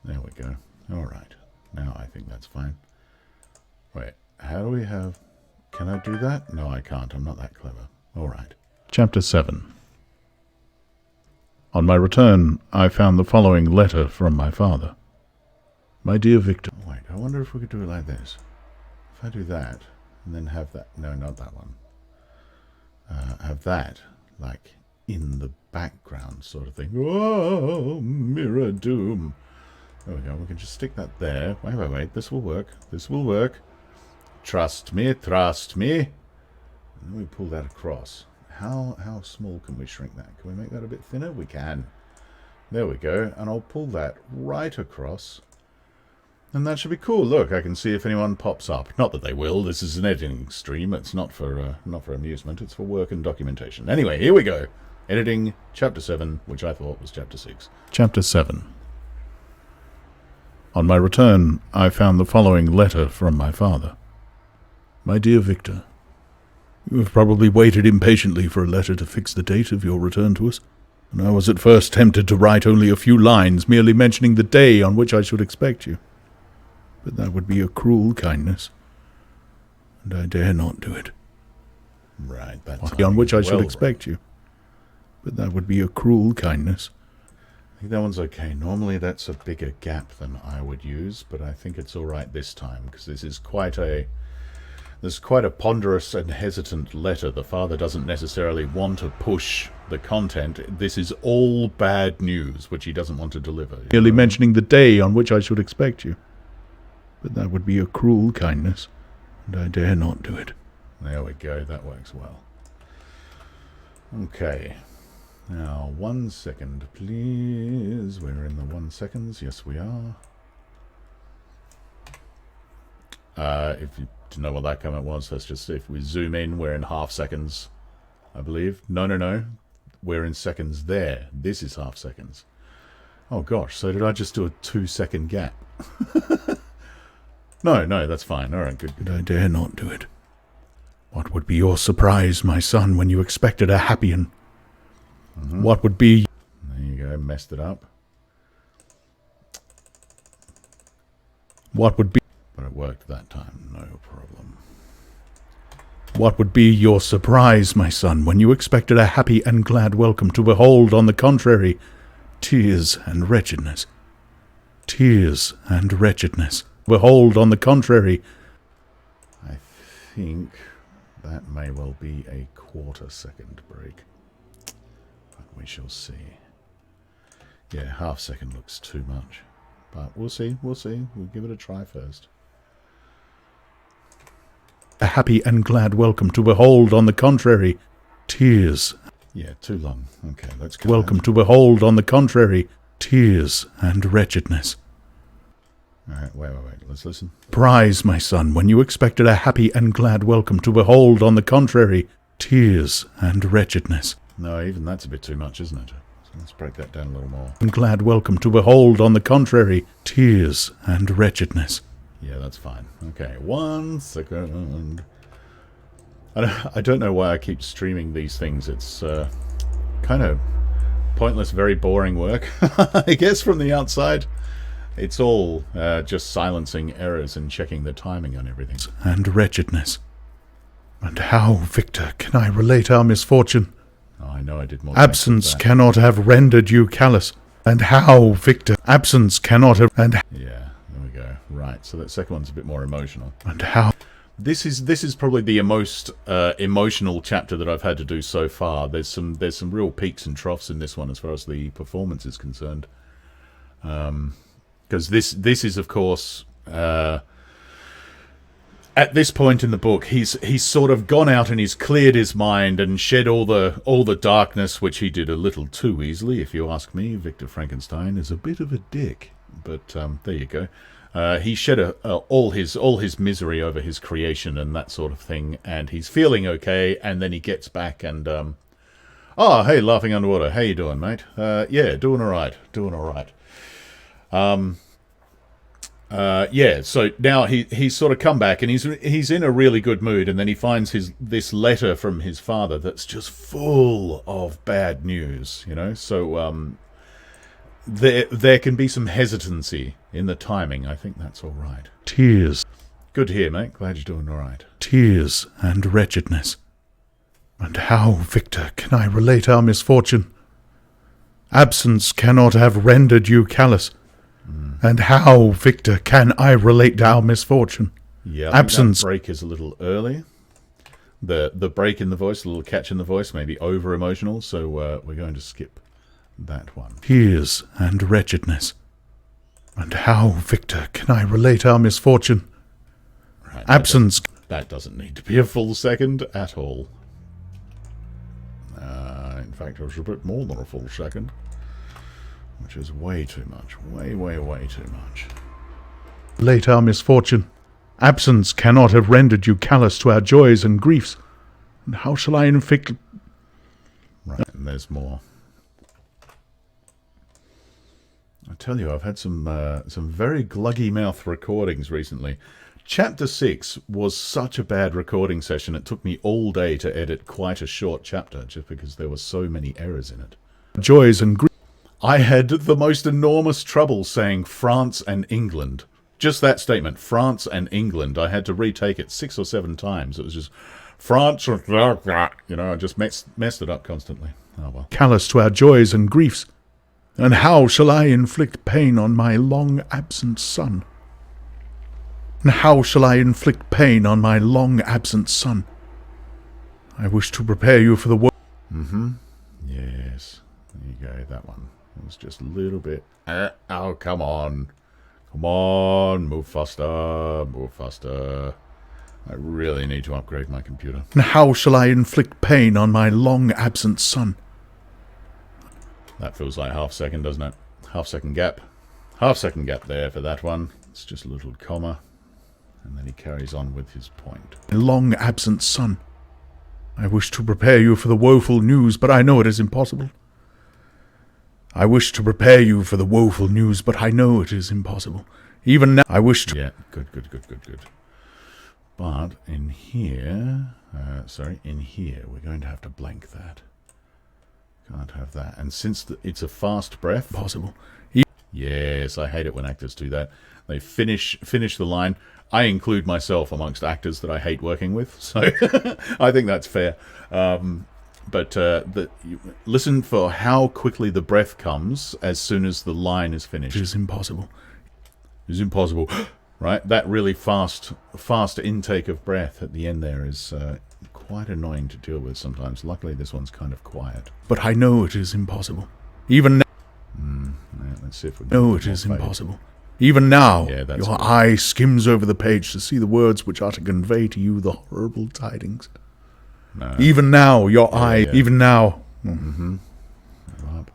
There we go. Alright. Now I think that's fine. Wait, how do we have... Can I do that? No, I can't. I'm not that clever. Alright. Chapter 7. On my return, I found the following letter from my father. My dear Victor... Wait, I wonder if we could do it like this. If I do that, and then have that... No, not that one. Have that, like, in the background sort of thing. Oh, mirror doom. There we go. We can just stick that there. Wait. This will work. This will work. Trust me. Trust me. And then we pull that across. How small can we shrink that? Can we make that a bit thinner? We can. There we go. And I'll pull that right across. And that should be cool. Look, I can see if anyone pops up. Not that they will. This is an editing stream. It's not for amusement. It's for work and documentation. Anyway, here we go. Editing, Chapter 7, which I thought was Chapter 6. Chapter 7. On my return, I found the following letter from my father. My dear Victor, you have probably waited impatiently for a letter to fix the date of your return to us, and I was at first tempted to write only a few lines, merely mentioning the day on which I should expect you. But that would be a cruel kindness, and I dare not do it. Right, that's on which I should expect you. But that would be a cruel kindness. I think that one's okay. Normally that's a bigger gap than I would use, but I think it's all right this time, because this is quite a ponderous and hesitant letter. The father doesn't necessarily want to push the content. This is all bad news, which he doesn't want to deliver. Merely mentioning the day on which I should expect you. But that would be a cruel kindness, and I dare not do it. There we go. That works well. Okay. Now, 1 second, please. We're in the 1 seconds. Yes, we are. If you didn't know what that comment was, that's just if we zoom in, we're in half seconds, I believe. No. We're in seconds there. This is half seconds. Oh, gosh. So did I just do a 2-second gap? No, that's fine. All right, good. I dare not do it. What would be your surprise, my son, when you expected a happy and... What would be... There you go, messed it up. What would be... But it worked that time, no problem. What would be your surprise, my son, when you expected a happy and glad welcome to behold, on the contrary, tears and wretchedness? Tears and wretchedness. Behold, on the contrary... I think that may well be a quarter-second break. But we shall see. Yeah, half-second looks too much. But we'll see. We'll give it a try first. A happy and glad welcome to behold, on the contrary, tears. Yeah, too long. Okay, let's go. Welcome to behold, on the contrary, tears and wretchedness. Alright, wait. Let's listen. Surprise, my son, when you expected a happy and glad welcome to behold, on the contrary, tears and wretchedness. No, even that's a bit too much, isn't it? So let's break that down a little more. And glad welcome to behold, on the contrary, tears and wretchedness. Yeah, that's fine. Okay, 1 second. I don't know why I keep streaming these things. It's kind of pointless, very boring work, I guess, from the outside. It's all just silencing errors and checking the timing on everything. And wretchedness. And how, Victor, can I relate our misfortune? Oh, I know I did more. Absence cannot have rendered you callous. And how, Victor, absence cannot have... And yeah, there we go. Right, so that second one's a bit more emotional. And how... This is probably the most emotional chapter that I've had to do so far. There's some real peaks and troughs in this one as far as the performance is concerned. Because this is, of course, at this point in the book, he's sort of gone out and he's cleared his mind and shed all the darkness, which he did a little too easily, if you ask me. Victor Frankenstein is a bit of a dick, but there you go. He shed all his misery over his creation and that sort of thing, and he's feeling okay. And then he gets back and hey, laughing underwater. How you doing, mate? Yeah, doing all right. Yeah, so now he's sort of come back and he's in a really good mood, and then he finds this letter from his father that's just full of bad news, you know. So there can be some hesitancy in the timing. I think that's all right. Tears. Good to hear, mate. Glad you're doing all right. Tears and wretchedness. And how, Victor, can I relate our misfortune? Absence cannot have rendered you callous. And how, Victor, can I relate our misfortune? Yeah, absence. That break is a little early. The break in the voice, a little catch in the voice, maybe over emotional. So we're going to skip that one. Tears and wretchedness. And how, Victor, can I relate our misfortune? Right, absence. That doesn't need to be a full second at all. In fact, it was a bit more than a full second. Which is way too much. Way, way, way too much. Late our misfortune. Absence cannot have rendered you callous to our joys and griefs. And how shall I inflict... Right, and there's more. I tell you, I've had some very gluggy mouth recordings recently. Chapter 6 was such a bad recording session, it took me all day to edit quite a short chapter, just because there were so many errors in it. Joys and griefs. I had the most enormous trouble saying France and England. Just that statement, France and England. I had to retake it 6 or 7 times. It was just France, you know, I just messed it up constantly. Oh well. Callous to our joys and griefs. And how shall I inflict pain on my long-absent son? And how shall I inflict pain on my long-absent son? I wish to prepare you for the world. Yes. There you go, that one. It was just a little bit... oh, come on. Come on, move faster, move faster. I really need to upgrade my computer. And how shall I inflict pain on my long-absent son? That feels like half second, doesn't it? Half second gap. Half second gap there for that one. It's just a little comma. And then he carries on with his point. My long-absent son. I wish to prepare you for the woeful news, but I know it is impossible. I wish to prepare you for the woeful news, but I know it is impossible. Even now, I wish to... Yeah, good. But in here... in here, we're going to have to blank that. Can't have that. And since it's a fast breath... Possible. Yes, I hate it when actors do that. They finish the line. I include myself amongst actors that I hate working with, so I think that's fair. But listen for how quickly the breath comes as soon as the line is finished. It is impossible. It is impossible. Right? That really fast intake of breath at the end there is quite annoying to deal with sometimes. Luckily, this one's kind of quiet. But I know it is impossible. Even now... yeah, let's see if we can... No, it is impossible. Even now, your eye skims over the page to see the words which are to convey to you the horrible tidings. No. Even now, your eye... Even now...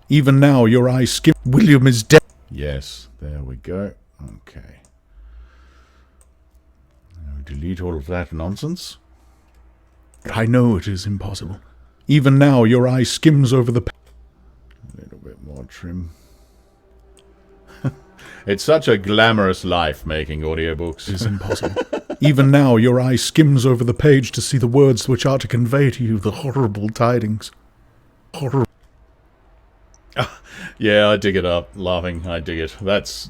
Even now, your eye skims... William is dead. Yes, there we go. Okay. Now delete all of that nonsense. I know it is impossible. Even now, your eye skims over the... A little bit more trim. It's such a glamorous life making audiobooks. It is impossible. Even now, your eye skims over the page to see the words which are to convey to you the horrible tidings. Horrible. Yeah, I dig it up. Laughing, I dig it. That's...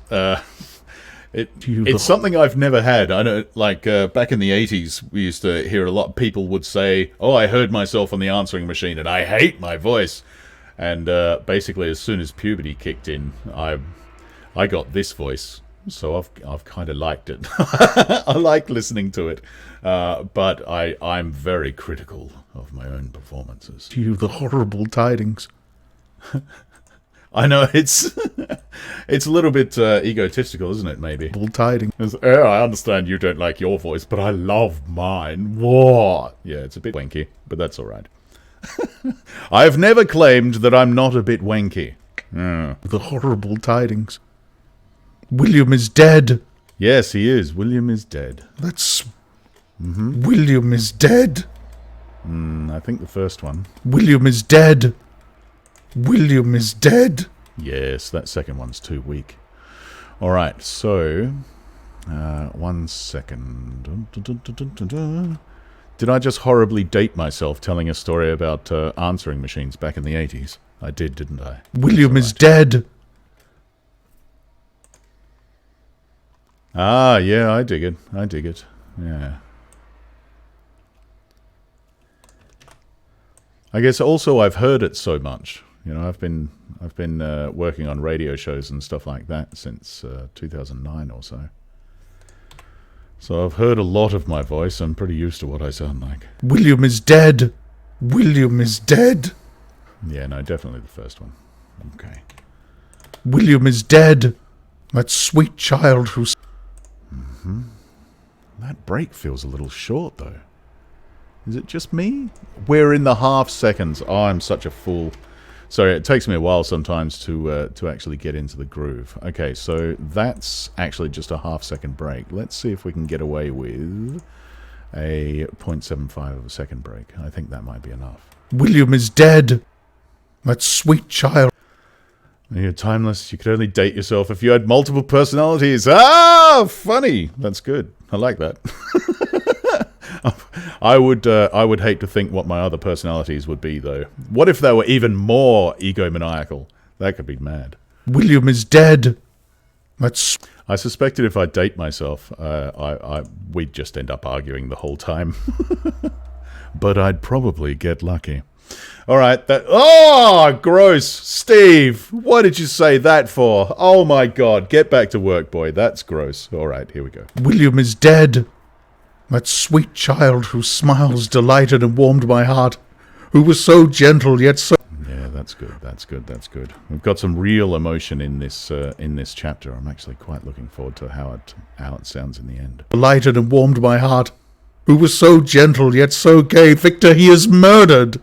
It's something I've never had. I know, like, back in the 80s, we used to hear a lot of people would say, oh, I heard myself on the answering machine and I hate my voice. And basically, as soon as puberty kicked in, I got this voice, so I've kind of liked it. I like listening to it, but I'm very critical of my own performances. To you, the horrible tidings. I know it's a little bit egotistical, isn't it? Maybe. Horrible tidings. Oh, I understand you don't like your voice, but I love mine. What? Yeah, it's a bit wanky, but that's all right. I've never claimed that I'm not a bit wanky. The horrible tidings. William is dead. Yes, he is. William is dead. That's... William is dead. I think the first one. William is dead. William is dead. Yes, that second one's too weak. All right, so... 1 second. Did I just horribly date myself telling a story about answering machines back in the 80s? I did, didn't I? William is dead. Ah, yeah, I dig it. I dig it. Yeah. I guess also I've heard it so much. You know, I've been working on radio shows and stuff like that since 2009 or so. So I've heard a lot of my voice. I'm pretty used to what I sound like. William is dead. William is dead. Yeah, no, definitely the first one. Okay. William is dead. That sweet child who's... Mm-hmm. That break feels a little short, though. Is it just me? We're in the half seconds. Oh, I'm such a fool. Sorry, it takes me a while sometimes to actually get into the groove. Okay, so that's actually just a half-second break. Let's see if we can get away with a 0.75 of a second break. I think that might be enough. William is dead. That sweet child. You're timeless. You could only date yourself if you had multiple personalities. Ah, funny. That's good. I like that. I would hate to think what my other personalities would be, though. What if they were even more egomaniacal? That could be mad. William is dead. That's... I suspected if I date myself, we'd just end up arguing the whole time. But I'd probably get lucky. All right, oh, gross. Steve, what did you say that for? Oh, my God. Get back to work, boy. That's gross. All right, here we go. William is dead. That sweet child whose smiles delighted and warmed my heart, who was so gentle yet so... Yeah, that's good. That's good. That's good. We've got some real emotion in this chapter. I'm actually quite looking forward to how it sounds in the end. Delighted and warmed my heart, who was so gentle yet so gay. Victor, he is murdered.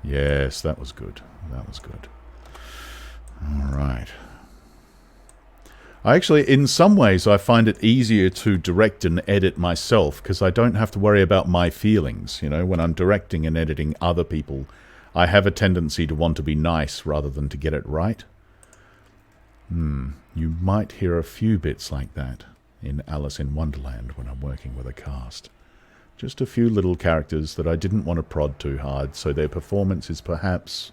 Yes, that was good. That was good. All right. Actually, in some ways, I find it easier to direct and edit myself because I don't have to worry about my feelings. You know, when I'm directing and editing other people, I have a tendency to want to be nice rather than to get it right. You might hear a few bits like that in Alice in Wonderland when I'm working with a cast. Just a few little characters that I didn't want to prod too hard, so their performance is perhaps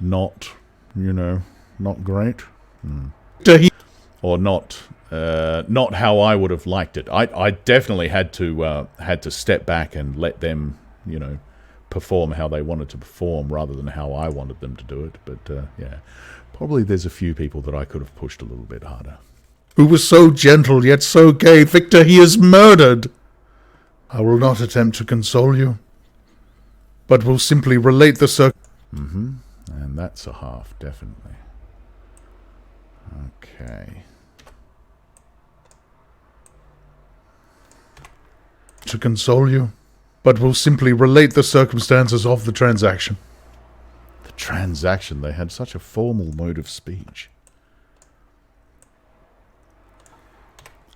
not, not great. Or not how I would have liked it. I definitely had to step back and let them, perform how they wanted to perform rather than how I wanted them to do it. But yeah, probably there's a few people that I could have pushed a little bit harder. Who was so gentle yet so gay. Victor, he is murdered. I will not attempt to console you, but will simply relate the And that's a half, definitely. Okay. To console you, but will simply relate the circumstances of the transaction. The transaction, they had such a formal mode of speech.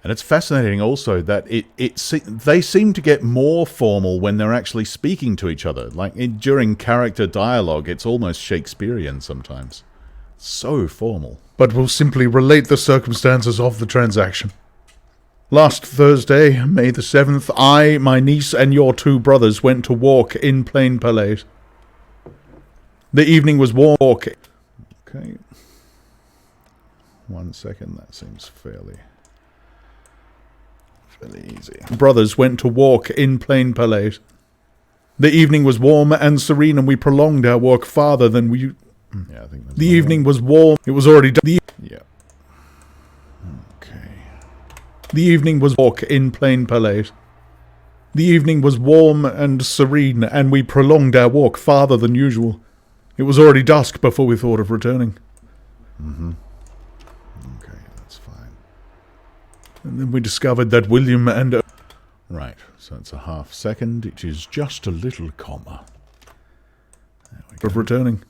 And it's fascinating also that they seem to get more formal when they're actually speaking to each other. Like during character dialogue, it's almost Shakespearean sometimes. So formal. But will simply relate the circumstances of the transaction. Last Thursday, May the 7th, I, my niece, and your 2 brothers went to walk in Plain Palais. The evening was warm. Okay. 1 second, that seems fairly easy. Brothers went to walk in Plain Palais. The evening was warm and serene, and we prolonged our walk farther than we... Yeah, I think that's the evening was warm. It was already done. Yeah. Okay. The evening was walk in Plain Palais. The evening was warm and serene, and we prolonged our walk farther than usual. It was already dusk before we thought of returning. Okay, that's fine. And then we discovered that William and... Right, so it's a half second. It is just a little comma. There we go. Of returning.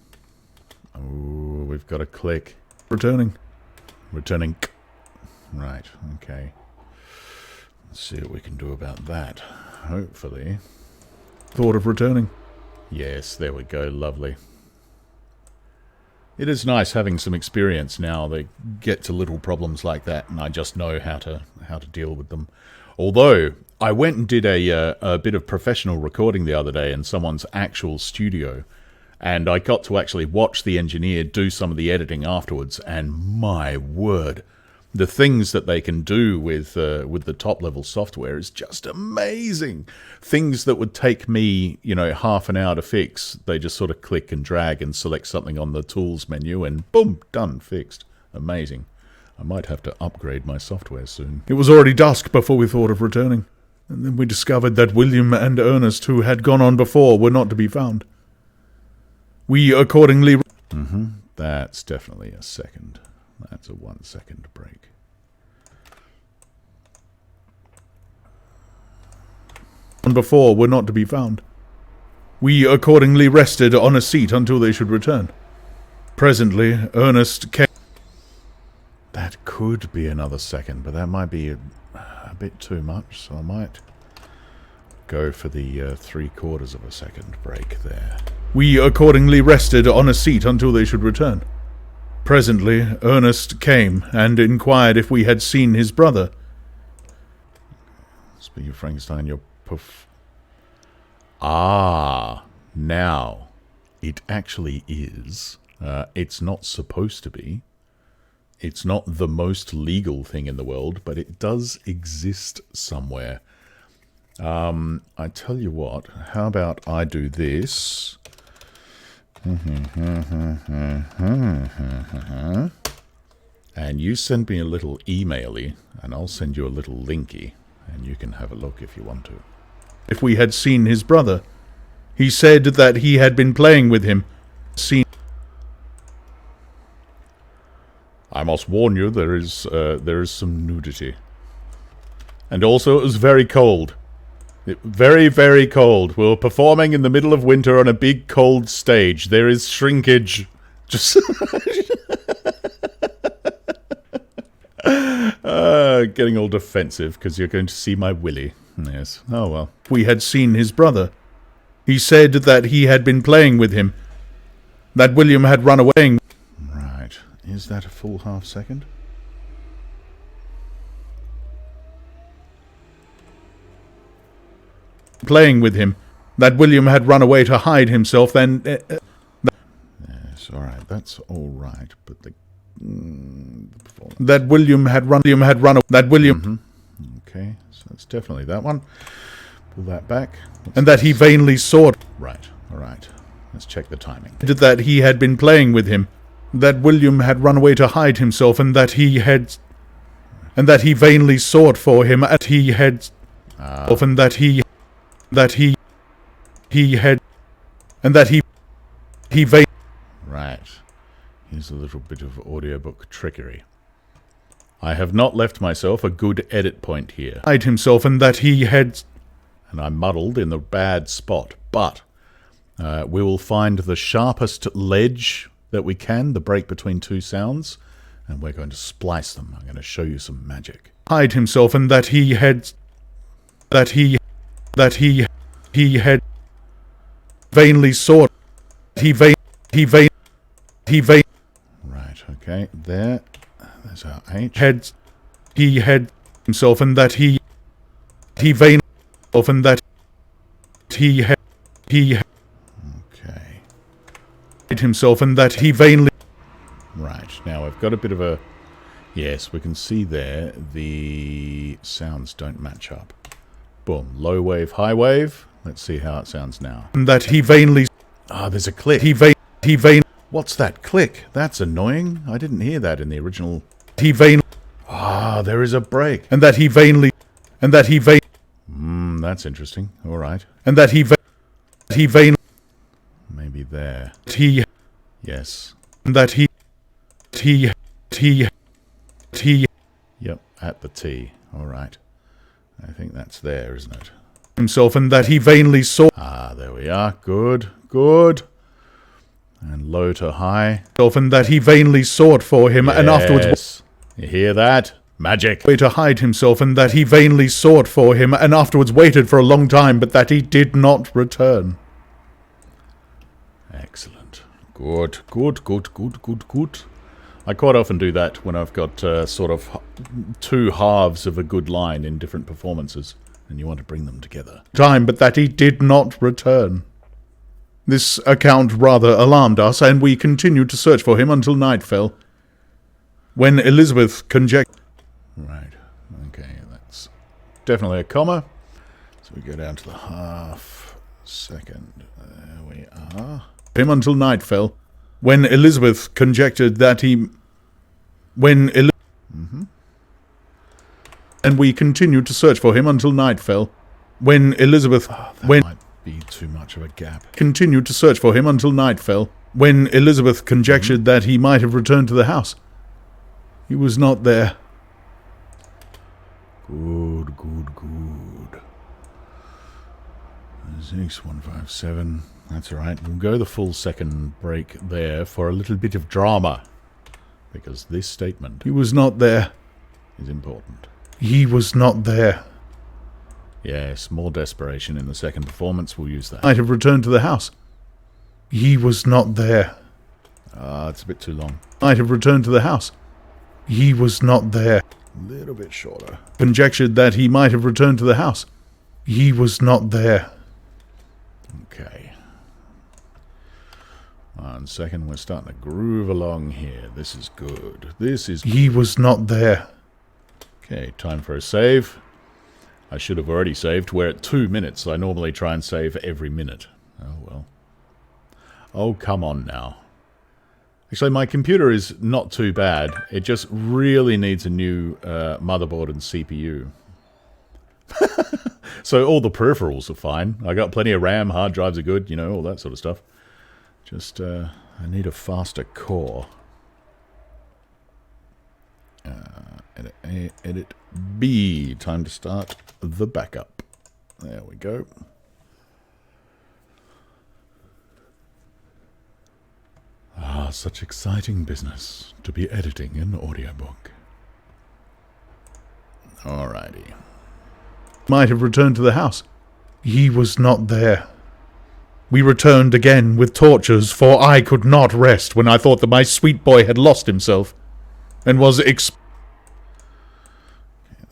Oh, we've got a click. Returning. Returning. Right, okay. Let's see what we can do about that. Hopefully. Thought of returning. Yes, there we go. Lovely. It is nice having some experience now. They get to little problems like that, and I just know how to deal with them. Although, I went and did a bit of professional recording the other day in someone's actual studio, and I got to actually watch the engineer do some of the editing afterwards, and my word, The things that they can do with the top-level software is just amazing. Things that would take me, half an hour to fix, they just sort of click and drag and select something on the tools menu and boom, done, fixed. Amazing. I might have to upgrade my software soon. It was already dusk before we thought of returning, and then we discovered that William and Ernest, who had gone on before, were not to be found. We accordingly... That's definitely a second. That's a 1 second break. Before were not to be found. We accordingly rested on a seat until they should return. Presently, Ernest came... That could be another second, but that might be a bit too much, so I might go for the 3/4 of a second break there. We accordingly rested on a seat until they should return. Presently, Ernest came and inquired if we had seen his brother. Speaking of Frankenstein, your now it actually is. It's not supposed to be. It's not the most legal thing in the world, but it does exist somewhere. I tell you what, how about I do this? And you send me a little emaily, and I'll send you a little linky, and you can have a look if you want to. If we had seen his brother, he said that he had been playing with him. I must warn you, there is some nudity. And also, it was very cold. Very, very cold. We were performing in the middle of winter on a big, cold stage. There is shrinkage. Just... getting all defensive, because you're going to see my willy. Yes. Oh, well. We had seen his brother. He said that he had been playing with him. That William had run away. Right. Is that a full half second? Playing with him. That William had run away to hide himself, then... Yes, alright, that's alright, but the that William had run... Okay, so that's definitely that one. Pull that back. And that he vainly sought... Right, alright. Let's check the timing. That he had been playing with him. That William had run away to hide himself, and that he had... And that he vainly sought for him, and he had... And that he... That he had... And that he vainly... Right. Here's a little bit of audiobook trickery. I have not left myself a good edit point here. Hide himself, and that he had... And I muddled in the bad spot, but we will find the sharpest ledge that we can, the break between two sounds, and we're going to splice them. I'm going to show you some magic. Hide himself, and that he had... That he had... Vainly sought... Right, okay, there's our H. He had himself, and that he vainly... And that he had... Okay. Himself, and that he vainly... Right, now I've got a bit of a... Yes, we can see there the sounds don't match up. Boom, low wave, high wave. Let's see how it sounds now. And that he vainly... Ah, there's a click. He vainly... What's that click? That's annoying. I didn't hear that in the original... He vainly... Ah, there is a break. And that he vainly... And that he vainly... That's interesting. All right. And that he vainly... Maybe there. Yes. And that he... Yep, at the T. All right. I think that's there, isn't it? Himself, and that he vainly sought... Ah, there we are. Good, good. And low to high. And that he vainly sought for him, and afterwards... You hear that? Magic. Way to hide himself, and that he vainly sought for him, and afterwards waited for a long time, but that he did not return. Excellent. Good, good, good, good, good, good. I quite often do that when I've got sort of two halves of a good line in different performances, and you want to bring them together. Time, but that he did not return. This account rather alarmed us, and we continued to search for him until night fell. When Elizabeth conjectured... Right. Okay, that's definitely a comma. So we go down to the half second. There we are. Him until night fell. When Elizabeth conjectured that he... And we continued to search for him until night fell. When Elizabeth... might be too much of a gap. Continued to search for him until night fell. When Elizabeth conjectured that he might have returned to the house. He was not there. Good, good, good. 6157. That's alright. We'll go the full second break there for a little bit of drama. Because this statement... He was not there. ...is important. He was not there. Yes, more desperation in the second performance. We'll use that. Might have returned to the house. He was not there. It's a bit too long. Might have returned to the house. He was not there. A little bit shorter. Conjectured that he might have returned to the house. He was not there. Okay. 1 second, we're starting to groove along here. This is good. This is... He was not there. Okay, time for a save. I should have already saved. We're at 2 minutes. I normally try and save every minute. Oh, well. Oh, come on now. Actually, my computer is not too bad. It just really needs a new motherboard and CPU. So all the peripherals are fine. I got plenty of RAM, hard drives are good, you know, all that sort of stuff. Just, I need a faster core. Edit A, edit B. Time to start the backup. There we go. Ah, such exciting business to be editing an audiobook. Alrighty. Might have returned to the house. He was not there. We returned again with torches, for I could not rest when I thought that my sweet boy had lost himself, and was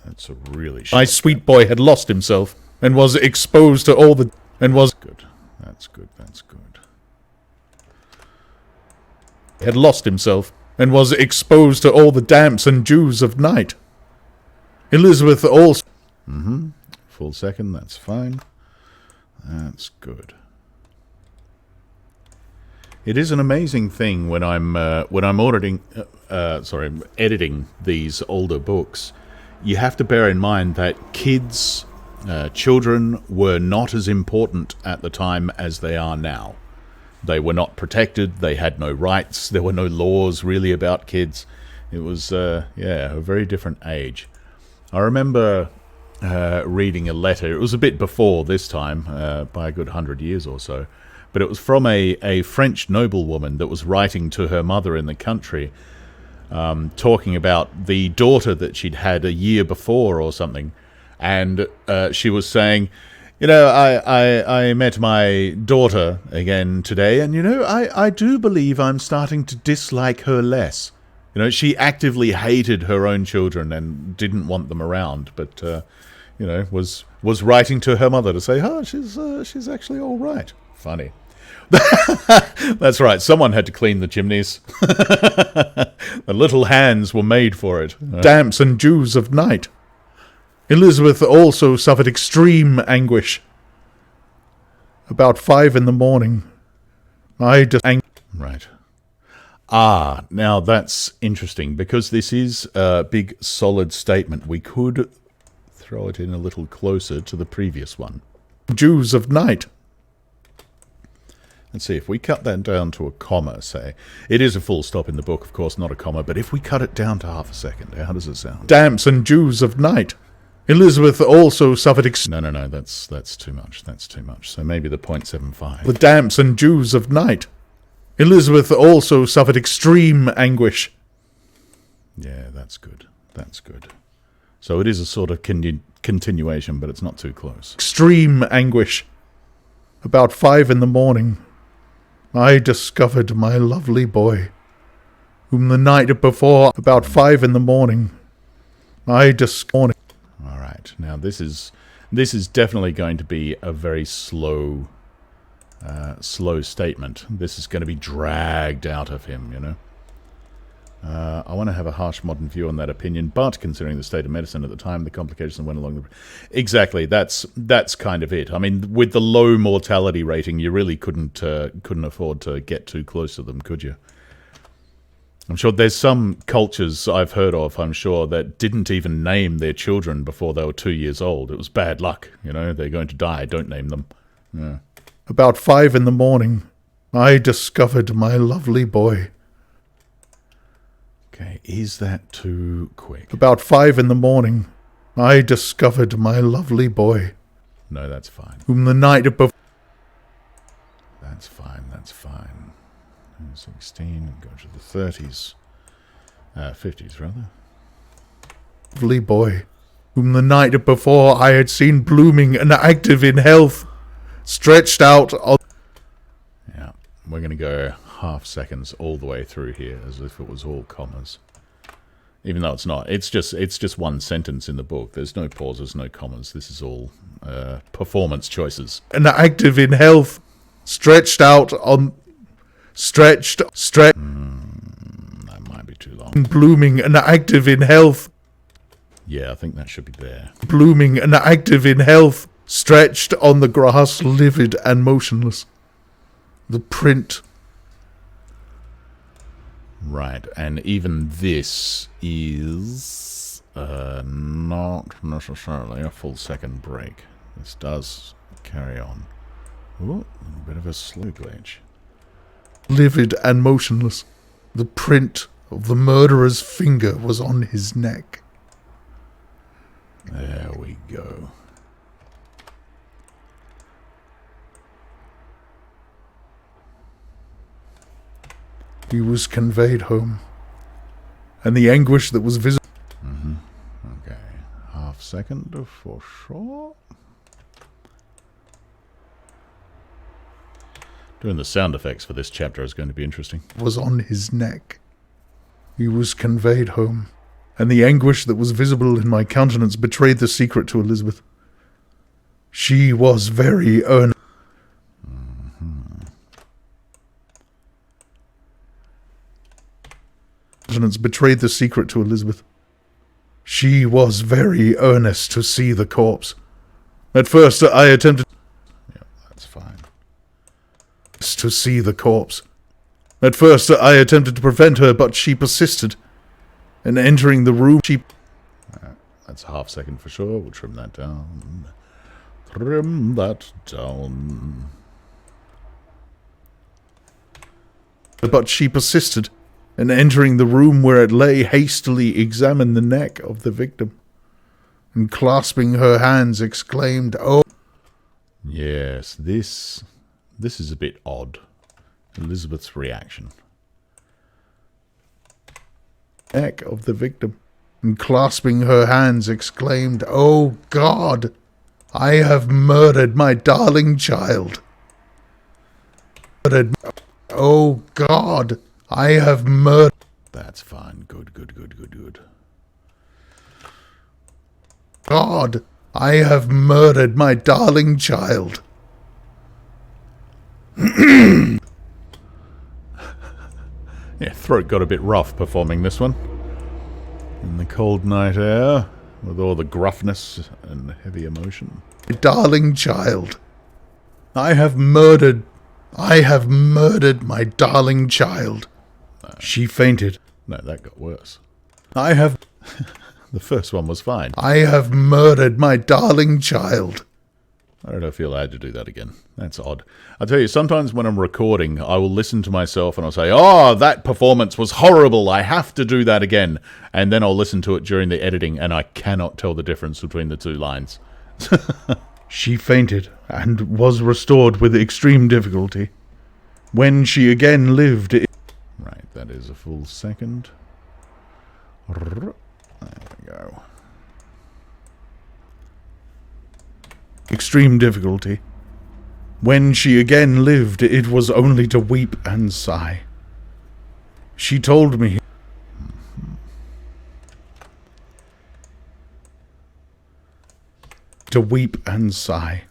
that's a really my sweet boy had lost himself, and was exposed to all the... and was... Good. That's good, that's good. Had lost himself, and was exposed to all the damps and dews of night. Elizabeth also... Full second, that's fine. That's good. It is an amazing thing when I'm editing these older books. You have to bear in mind that children were not as important at the time as they are now. They were not protected. They had no rights. There were no laws really about kids. It was, a very different age. I remember reading a letter. It was a bit before this time, by a good 100 years or so. But it was from a French noblewoman that was writing to her mother in the country, talking about the daughter that she'd had a year before or something. And she was saying, you know, I met my daughter again today, and, you know, I do believe I'm starting to dislike her less. You know, she actively hated her own children and didn't want them around, but, you know, was writing to her mother to say, oh, she's actually all right. Funny. That's right, someone had to clean the chimneys. The little hands were made for it. Damps and dews of night. Elizabeth also suffered extreme anguish. About 5 in the morning, right. Ah, now that's interesting, because this is a big, solid statement. We could throw it in a little closer to the previous one. Dews of night. Let's see, if we cut that down to a comma, say. It is a full stop in the book, of course, not a comma, but if we cut it down to half a second, how does it sound? Damps and dews of night. Elizabeth also suffered No, that's too much, that's too much. So maybe the 0.75. The damps and dews of night. Elizabeth also suffered extreme anguish. Yeah, that's good, that's good. So it is a sort of continuation, but it's not too close. Extreme anguish. About 5 in the morning, I discovered my lovely boy, whom the night before, about 5 in the morning, I discovered... All right, now this is definitely going to be a very slow statement. This is going to be dragged out of him, you know. I want to have a harsh modern view on that opinion, but considering the state of medicine at the time, the complications went along the... Exactly, that's kind of it. I mean, with the low mortality rating, you really couldn't afford to get too close to them, could you? I'm sure there's some cultures I've heard of, I'm sure, that didn't even name their children before they were 2 years old. It was bad luck, you know, they're going to die, don't name them. Yeah. About 5 in the morning, I discovered my lovely boy. Okay, is that too quick? About 5 in the morning, I discovered my lovely boy. No, that's fine. Whom the night before... That's fine, that's fine. 16, go to the 30s. 50s, rather. Lovely boy, whom the night before I had seen blooming and active in health, stretched out on... Yeah, we're going to go half seconds all the way through here, as if it was all commas. Even though it's not. It's just one sentence in the book. There's no pauses, no commas. This is all performance choices. And active in health, stretched out on... That might be too long. Blooming and active in health. Yeah, I think that should be there. Blooming and active in health, stretched on the grass, livid and motionless. The print. Right, and even this is not necessarily a full second break. This does carry on. Ooh, a bit of a slow glitch. Livid and motionless. The print of the murderer's finger was on his neck. There we go. He was conveyed home, and the anguish that was visible... Okay, half second for sure. Doing the sound effects for this chapter is going to be interesting. ...was on his neck. He was conveyed home, and the anguish that was visible in my countenance betrayed the secret to Elizabeth. She was very earnest. Countenance betrayed the secret to Elizabeth. She was very earnest to see the corpse. At first I attempted... Yeah, that's fine. ...to see the corpse. At first I attempted to prevent her, but she persisted. And entering the room, she... That's a half second for sure. We'll trim that down. Trim that down. But she persisted, and entering the room where it lay, hastily examined the neck of the victim, and clasping her hands, exclaimed, "Oh!" Yes, this is a bit odd. Elizabeth's reaction. Neck of the victim, and clasping her hands, exclaimed, "Oh God! I have murdered my darling child. Oh God! I have murdered..." That's fine. Good. God! I have murdered my darling child. Yeah, throat got a bit rough performing this one. In the cold night air, with all the gruffness and heavy emotion. My darling child. I have murdered my darling child. No. She fainted. No, that got worse. I have... The first one was fine. I have murdered my darling child. I don't know if you're allowed to do that again. That's odd. I tell you, sometimes when I'm recording, I will listen to myself and I'll say, "Oh, that performance was horrible. I have to do that again." And then I'll listen to it during the editing and I cannot tell the difference between the two lines. She fainted and was restored with extreme difficulty. When she again lived... Right, that is a full second. There we go. Extreme difficulty. When she again lived, it was only to weep and sigh. She told me... To weep and sigh.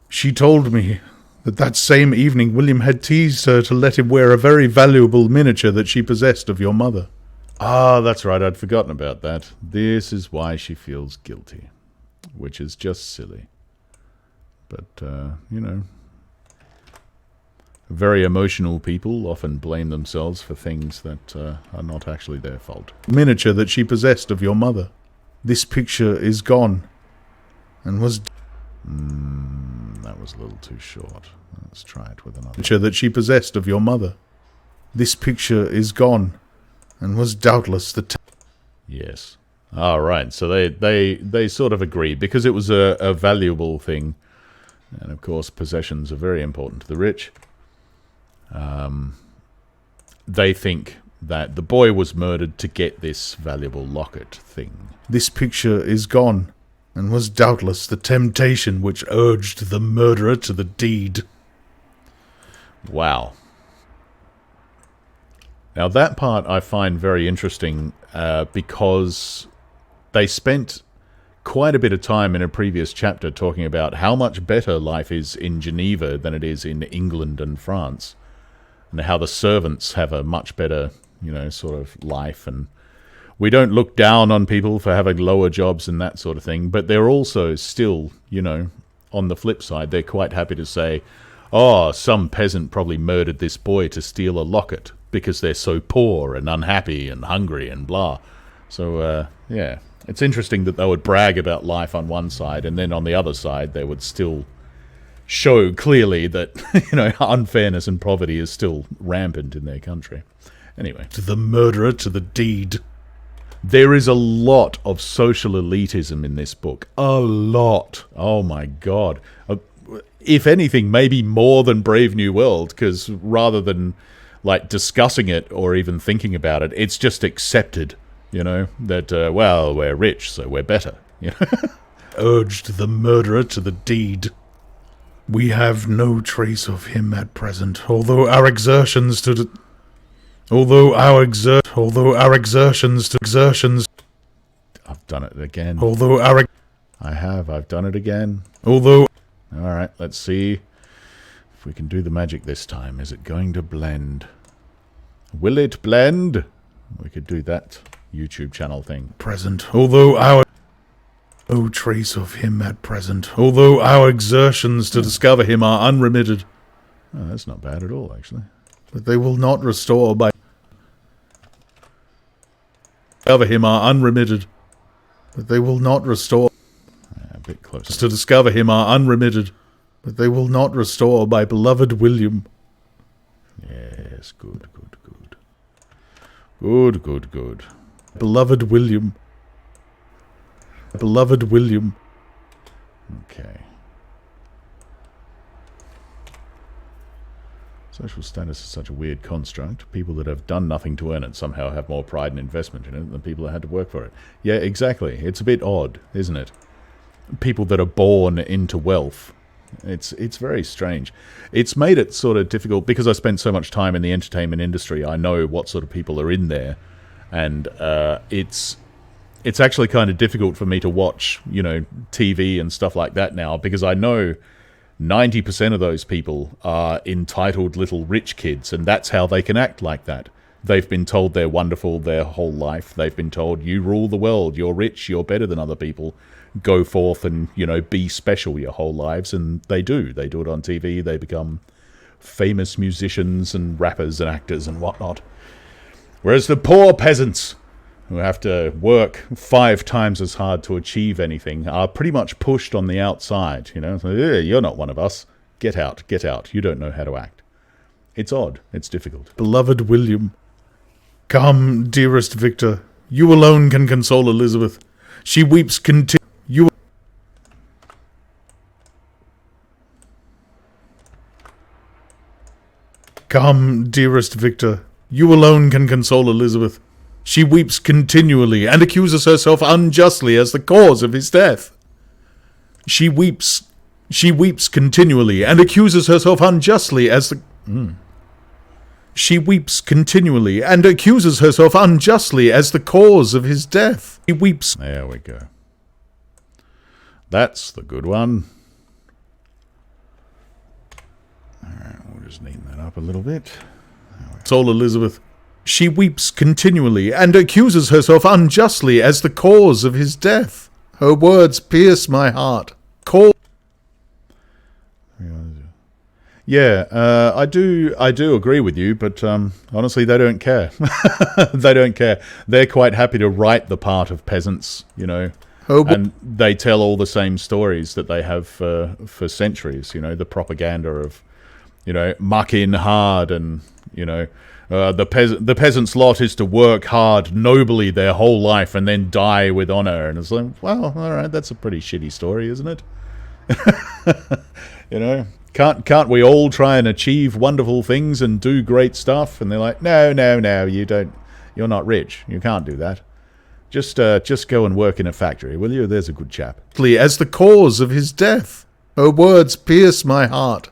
She told me that same evening William had teased her to let him wear a very valuable miniature that she possessed of your mother. Ah, that's right, I'd forgotten about that. This is why she feels guilty, which is just silly. But, you know, very emotional people often blame themselves for things that are not actually their fault. Miniature that she possessed of your mother. This picture is gone, and was... That was a little too short. Let's try it with another. Picture that she possessed of your mother. This picture is gone, and was doubtless the... Yes. All right. So they sort of agree because it was a valuable thing, and of course possessions are very important to the rich. They think that the boy was murdered to get this valuable locket thing. This picture is gone, and was doubtless the temptation which urged the murderer to the deed. Wow. Now that part I find very interesting because they spent quite a bit of time in a previous chapter talking about how much better life is in Geneva than it is in England and France, and how the servants have a much better, you know, sort of life, and we don't look down on people for having lower jobs and that sort of thing, but they're also still, you know, on the flip side, they're quite happy to say, oh, some peasant probably murdered this boy to steal a locket because they're so poor and unhappy and hungry and blah. So, yeah, it's interesting that they would brag about life on one side, and then on the other side they would still show clearly that, you know, unfairness and poverty is still rampant in their country. Anyway. To the murderer to the deed. There is a lot of social elitism in this book. A lot. Oh my god. If anything, maybe more than Brave New World, because rather than, like, discussing it or even thinking about it, it's just accepted, you know, that, well, we're rich, so we're better, you know. Urged the murderer to the deed. We have no trace of him at present, although our exertions to... I've done it again. I've done it again. Alright, let's see if we can do the magic this time. Is it going to blend? Will it blend? We could do that YouTube channel thing. No trace of him at present, although our exertions to discover him are unremitted. Oh, that's not bad at all, actually. But they will not restore by... Discover him are unremitted. But they will not restore... A bit closer. To discover him are unremitted. But they will not restore by beloved William. Yes, good, good, good. Good, good, good. Beloved William. Beloved William. Okay. Social status is such a weird construct. People that have done nothing to earn it somehow have more pride and investment in it than people that had to work for it. Yeah, exactly. It's a bit odd, isn't it? People that are born into wealth. It's very strange. It's made it sort of difficult because I spent so much time in the entertainment industry. I know what sort of people are in there, and it's actually kind of difficult for me to watch, you know, TV and stuff like that now, because I know 90% of those people are entitled little rich kids, and that's how they can act like that. They've been told they're wonderful their whole life. They've been told, you rule the world, you're rich, you're better than other people. Go forth and, you know, be special your whole lives, and they do. They do it on TV, they become famous musicians and rappers and actors and whatnot. Whereas the poor peasants, who have to work 5 times as hard to achieve anything, are pretty much pushed on the outside, you know. So, you're not one of us. Get out, you don't know how to act. It's odd, it's difficult. Beloved William. Come, dearest Victor, you alone can console Elizabeth. She weeps Come, dearest Victor, you alone can console Elizabeth. She weeps continually and accuses herself unjustly as the cause of his death. She weeps continually and accuses herself unjustly as the... She weeps continually and accuses herself unjustly as the cause of his death. She weeps... There we go. That's the good one. Alright, we'll just neaten that up a little bit. Console Elizabeth. She weeps continually and accuses herself unjustly as the cause of his death. Her words pierce my heart. Yeah, I do agree with you, but honestly, they don't care. They don't care. They're quite happy to write the part of peasants, you know, and they tell all the same stories that they have for centuries. You know, the propaganda of, you know, muck in hard, and you know, the peasant's lot is to work hard nobly their whole life and then die with honor. And it's like, well, all right, that's a pretty shitty story, isn't it? You know. Can't we all try and achieve wonderful things and do great stuff? And they're like, no, you don't. You're not rich. You can't do that. Just go and work in a factory, will you? There's a good chap. As the cause of his death. Her words pierce my heart.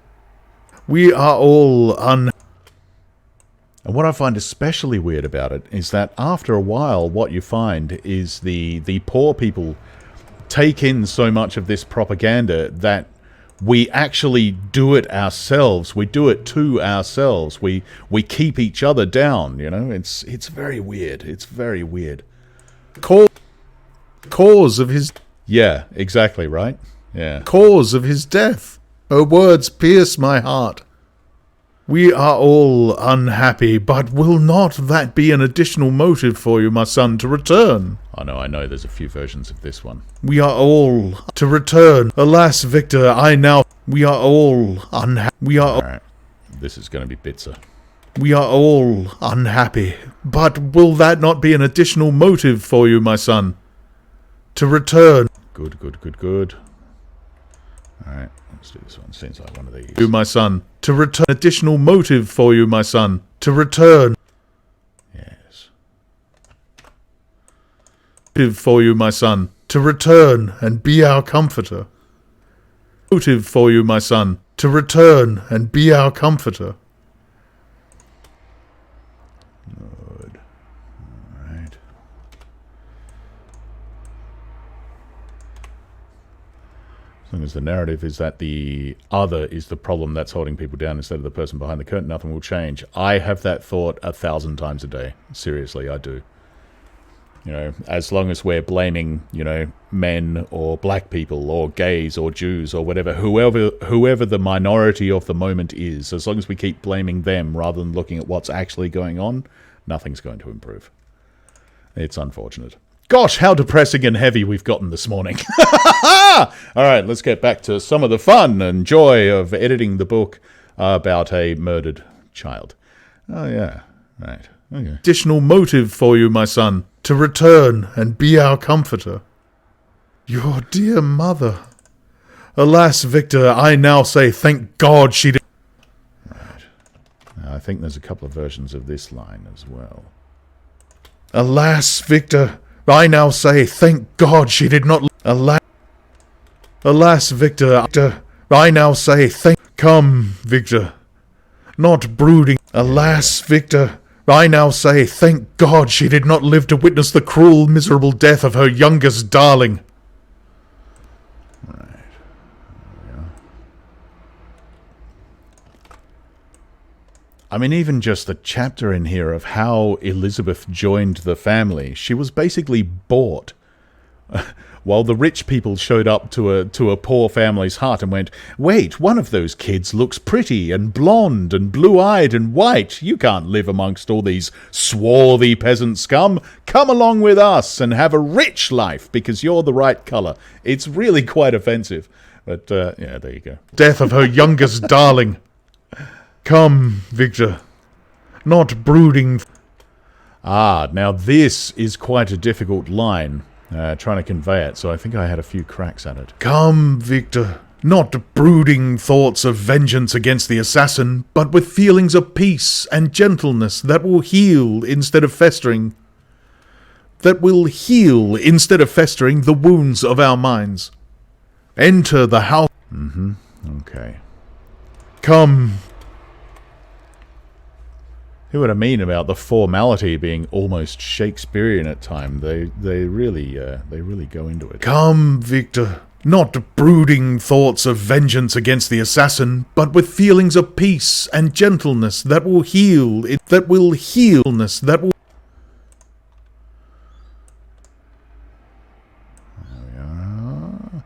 We are all And what I find especially weird about it is that after a while, what you find is the poor people take in so much of this propaganda that we actually do it ourselves. We do it to ourselves. We keep each other down, you know? It's very weird. It's very weird. Cause of his... Yeah, exactly, right? Yeah. Cause of his death. Her words pierce my heart. We are all unhappy, but will not that be an additional motive for you, my son, to return? I know, there's a few versions of this one. We are all to return. Alas, Victor, I now... We are all unhappy. We are... Alright, this is going to be Bitzer. We are all unhappy, but will that not be an additional motive for you, my son, to return? Good. Alright, let's do this one. Seems like one of these. You, my son, to return. Additional motive for you, my son, to return. Yes. Motive for you, my son, to return and be our comforter. Motive for you, my son, to return and be our comforter. Good. Alright. As long as the narrative is that the other is the problem that's holding people down instead of the person behind the curtain, nothing will change. I have that thought 1,000 times a day. Seriously, I do. You know, as long as we're blaming, you know, men or black people or gays or Jews or whatever, whoever the minority of the moment is, as long as we keep blaming them rather than looking at what's actually going on, nothing's going to improve. It's unfortunate. Gosh, how depressing and heavy we've gotten this morning. All right, let's get back to some of the fun and joy of editing the book about a murdered child. Oh, yeah. Right. Okay. Additional motive for you, my son, to return and be our comforter. Your dear mother. Alas, Victor, I now say thank God she did. Right. Now, I think there's a couple of versions of this line as well. Alas, Victor, I now say thank God she did not... Alas, Victor, I now say thank... Come, Victor, not brooding. Alas, Victor, I now say thank God she did not live to witness the cruel, miserable death of her youngest darling. Right. Yeah. I mean, even just the chapter in here of how Elizabeth joined the family, she was basically bought. While the rich people showed up to a poor family's hut and went, wait, one of those kids looks pretty and blonde and blue-eyed and white. You can't live amongst all these swarthy peasant scum. Come along with us and have a rich life because you're the right colour. It's really quite offensive. But, yeah, there you go. Death of her youngest darling. Come, Victor, not brooding. Ah, now this is quite a difficult line. Trying to convey it, so I think I had a few cracks at it. Come, Victor, not brooding thoughts of vengeance against the assassin, but with feelings of peace and gentleness that will heal instead of festering. That will heal instead of festering the wounds of our minds. Enter the house. Okay. Come. Hear what I mean about the formality being almost Shakespearean at times. They really go into it. Come, Victor, Not brooding thoughts of vengeance against the assassin, but with feelings of peace and gentleness that will heal, that will healness, that will... There we are.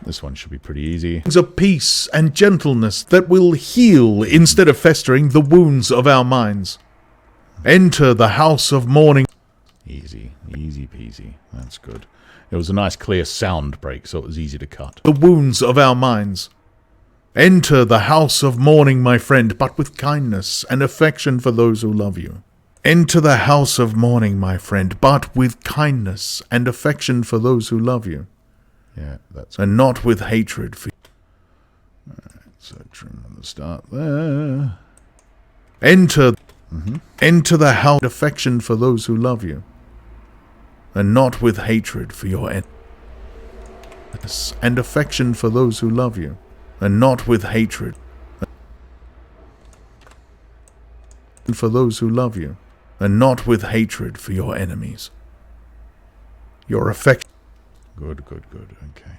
This one should be pretty easy. Of peace and gentleness that will heal instead of festering the wounds of our minds. Enter the house of mourning. Easy, easy peasy. That's good. It was a nice clear sound break, so it was easy to cut. The wounds of our minds. Enter the house of mourning, my friend, but with kindness and affection for those who love you. Enter the house of mourning, my friend, but with kindness and affection for those who love you. Yeah, that's... And not with hatred for... Alright, so trim on the start there. Enter... Enter the house of affection for those who love you. And not with hatred for your enemies, and affection for those who love you, and not with hatred for those who love you, and not with hatred for your enemies. Your affection. Good, good, good. Okay.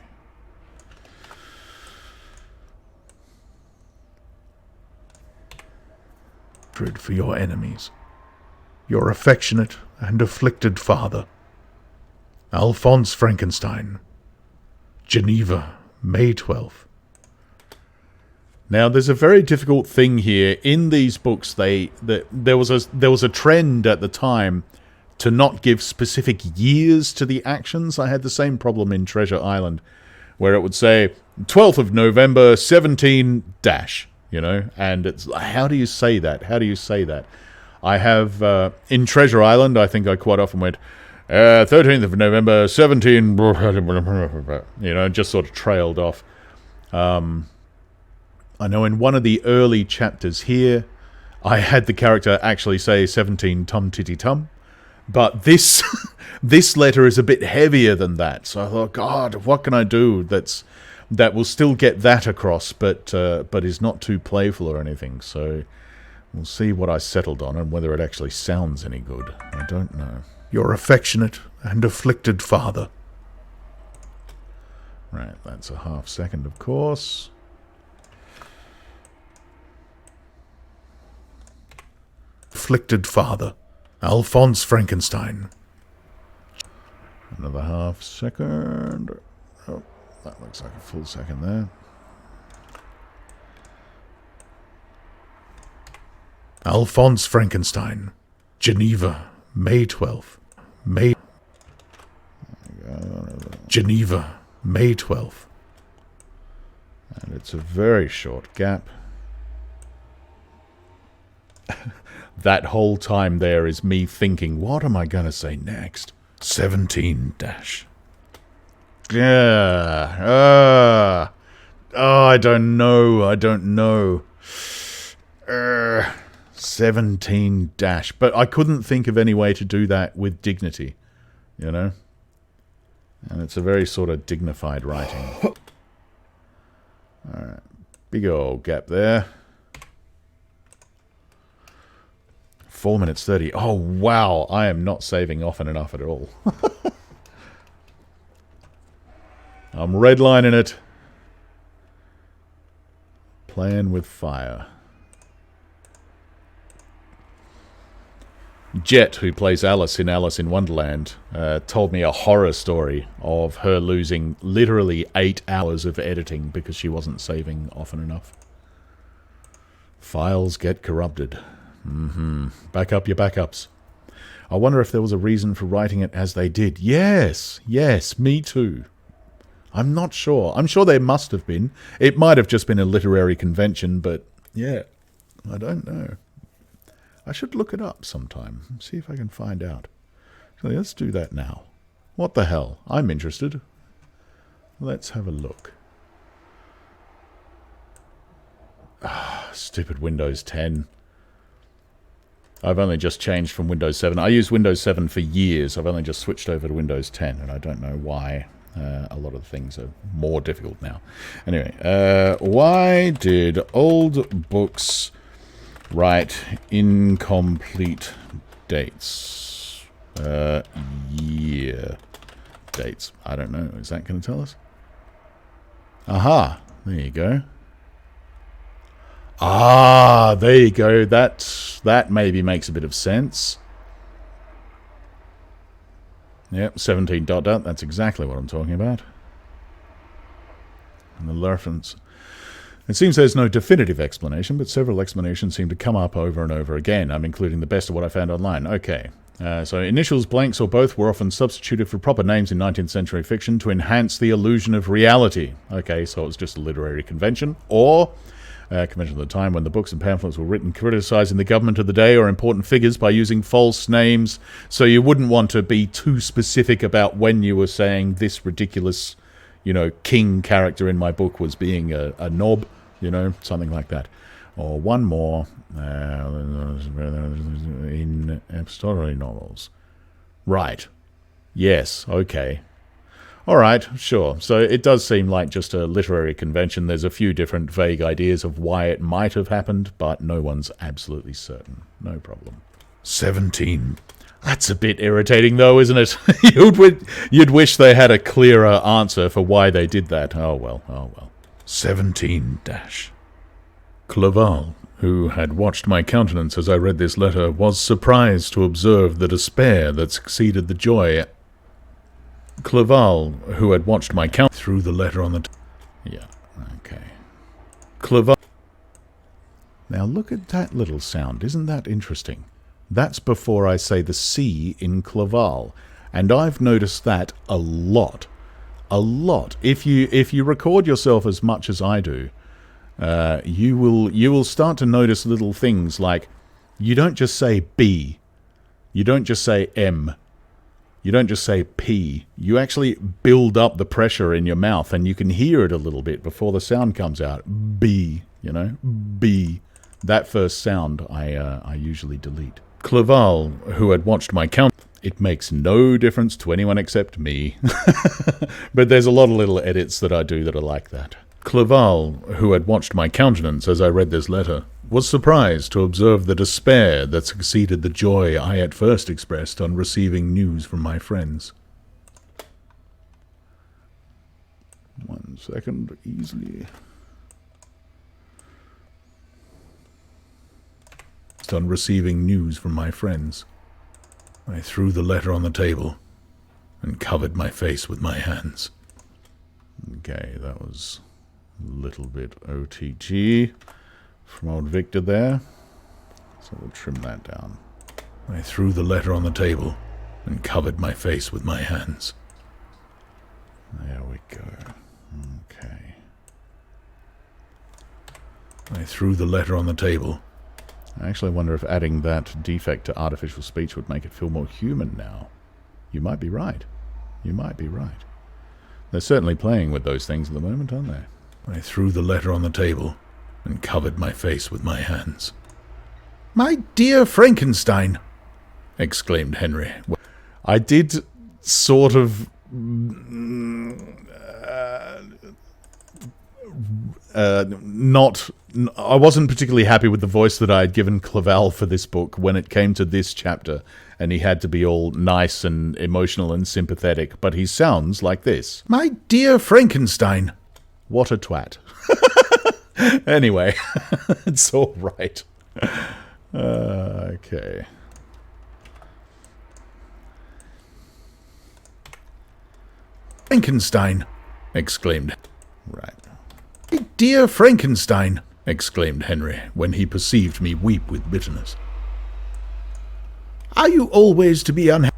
Hatred for your enemies. Your affectionate and afflicted father. Alphonse Frankenstein. Geneva, May 12th. Now, there's a very difficult thing here. In these books, there was a trend at the time to not give specific years to the actions. I had the same problem in Treasure Island, where it would say 12th of November, 17 dash, you know, and it's, how do you say that? How do you say that? I have, in Treasure Island, I think I quite often went, 13th of November, 17, you know, just sort of trailed off. I know in one of the early chapters here, I had the character actually say 17 tum titty tum, but this this letter is a bit heavier than that. So I thought, God, what can I do that will still get that across, but is not too playful or anything. So we'll see what I settled on and whether it actually sounds any good. I don't know. Your affectionate and afflicted father. Right, that's a half second, of course. Afflicted father. Alphonse Frankenstein. Another half second. Oh, that looks like a full second there. Alphonse Frankenstein. Geneva, May 12th. May... Geneva, May 12th. And it's a very short gap. That whole time there is me thinking, what am I going to say next? 17 dash. Yeah. Oh, I don't know. 17 dash. But I couldn't think of any way to do that with dignity, you know? And it's a very sort of dignified writing. Alright. Big old gap there. 4 minutes 30. Oh, wow. I am not saving often enough at all. I'm redlining it. Playing with fire. Jet, who plays Alice in Wonderland, told me a horror story of her losing literally 8 hours of editing because she wasn't saving often enough. Files get corrupted. Back up your backups. I wonder if there was a reason for writing it as they did. Yes, me too. I'm not sure. I'm sure there must have been. It might have just been a literary convention, but yeah, I don't know. I should look it up sometime, see if I can find out. So let's do that now. What the hell? I'm interested. Let's have a look. Stupid Windows 10. I've only just changed from Windows 7. I used Windows 7 for years. I've only just switched over to Windows 10, and I don't know why. A lot of things are more difficult now. Anyway, why did old books write incomplete dates? Year dates. I don't know. Is that going to tell us? Aha. There you go. Ah, there you go. That maybe makes a bit of sense. Yep, 17 ... That's exactly what I'm talking about. And the reference. It seems there's no definitive explanation, but several explanations seem to come up over and over again. I'm including the best of what I found online. Okay. So initials, blanks, or both were often substituted for proper names in 19th century fiction to enhance the illusion of reality. Okay, so it was just a literary convention, or convention of the time when the books and pamphlets were written criticizing the government of the day or important figures by using false names. So you wouldn't want to be too specific about when you were saying this ridiculous, king character in my book was being a knob, something like that. Or one more, in epistolary novels. Right. Yes, okay. All right, sure. So it does seem like just a literary convention. There's a few different vague ideas of why it might have happened, but no one's absolutely certain. No problem. 17. That's a bit irritating, though, isn't it? You'd wish they had a clearer answer for why they did that. Oh, well. 17 dash. Clerval, who had watched my countenance as I read this letter, was surprised to observe the despair that succeeded the joy. Clerval, who had watched my countenance, threw the letter on the... Yeah, okay. Clerval... Now look at that little sound. Isn't that interesting? That's before I say the C in Clerval. And I've noticed that a lot. A lot. If you record yourself as much as I do, you will start to notice little things like you don't just say B, you don't just say M, you don't just say P. You actually build up the pressure in your mouth, and you can hear it a little bit before the sound comes out. B, B. That first sound I usually delete. Clerval, who had watched my count. It makes no difference to anyone except me. But there's a lot of little edits that I do that are like that. Clerval, who had watched my countenance as I read this letter, was surprised to observe the despair that succeeded the joy I at first expressed on receiving news from my friends. 1 second, easily. On receiving news from my friends. I threw the letter on the table and covered my face with my hands. Okay, that was a little bit OTG from old Victor there. So we'll trim that down. I threw the letter on the table and covered my face with my hands. There we go. Okay. I threw the letter on the table. I actually wonder if adding that defect to artificial speech would make it feel more human now. You might be right. You might be right. They're certainly playing with those things at the moment, aren't they? I threw the letter on the table and covered my face with my hands. "My dear Frankenstein!" exclaimed Henry. I did sort of... I wasn't particularly happy with the voice that I had given Clerval for this book when it came to this chapter, and he had to be all nice and emotional and sympathetic, but he sounds like this. "My dear Frankenstein!" What a twat. Anyway, it's all right. Okay. "Frankenstein!" exclaimed... Right. "My dear Frankenstein!" exclaimed Henry, when he perceived me weep with bitterness. "Are you always to be unhappy?"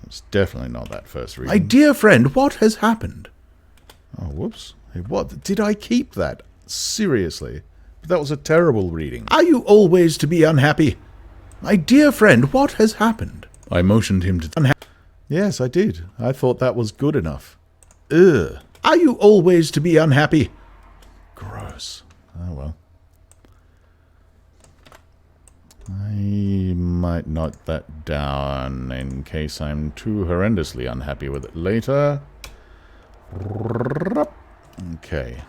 It's definitely not that first reading. "My dear friend, what has happened?" Oh, whoops. Hey, what? Did I keep that? Seriously? That was a terrible reading. "Are you always to be unhappy? My dear friend, what has happened?" I motioned him to... Yes, I did. I thought that was good enough. Ugh. "Are you always to be unhappy?" Gross. Oh, well. I might note that down in case I'm too horrendously unhappy with it later. Okay.